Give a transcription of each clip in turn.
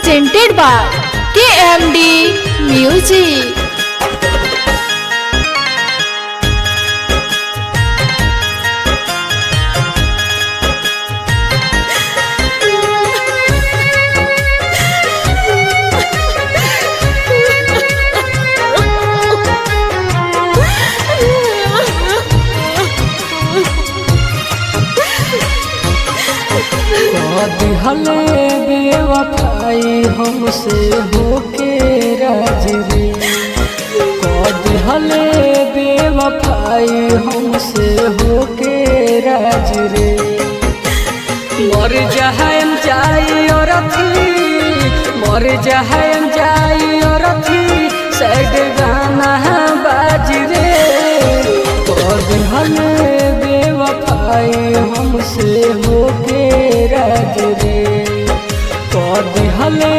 presented by KMD Music. हले बेवफाई हमसे होके राज रे, कद हले बेवफाई हमसे होके राज रे। मर जहम जाई और मर जहम जाई और सैड गाना बाज रे। कद हले बेवफाई हमसे होके राज रे, कद हले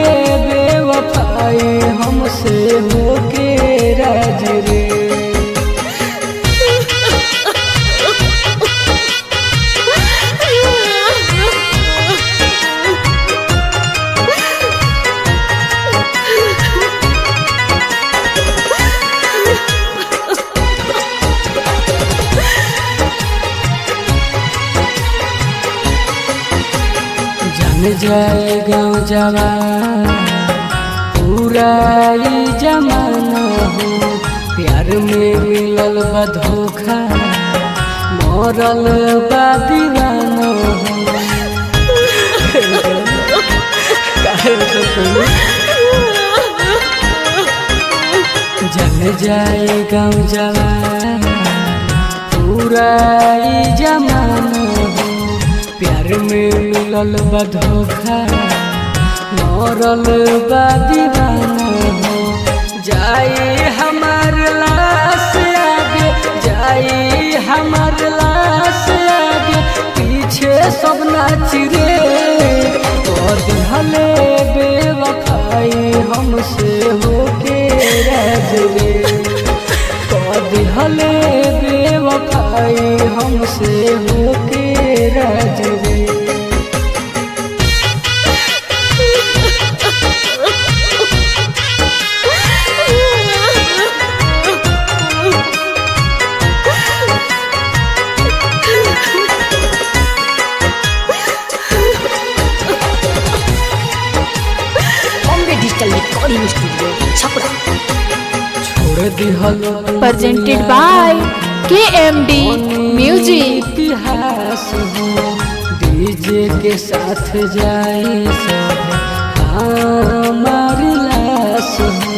बेवफाई हमसे होके राज रे। जाए गाँव जवान पूरा जमाना हो, प्यार में मिलल बा धोखा मरल बा दीवाना हो। जल जाए गाँव जवान पूरा जमाना हो, प्यार में मिलल बा धोखा मरल बा दीवाना हो। जाई हमार लाश आगे, जाई हमार लाश आगे, पीछे सब नाच रे। कद हले बेवफाई हमसे होके राज रे, कद हले बेवफाई हमसे होके राज रे। Presented by KMD Music. इतिहास हो डीजे के साथ जाए सब हमारी लाश हो।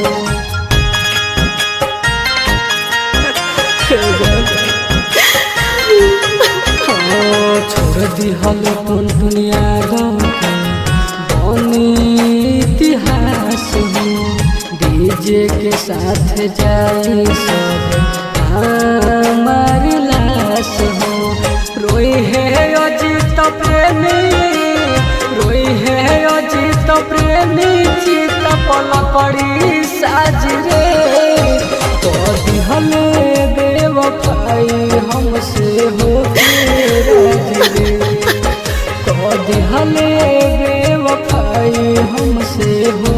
छोड़ दिहल कौन दुनिया गाँव के बनी इतिहास हो, डीजे के साथ जाए सब हमारी लाश हो। रोई है अजित प्रेमी, रोई है अजित प्रेमी, चित पल पड़ी साज रे। कद हले बेवफाई हमसे होके राज रे, कद हले बेवफाई हमसे हो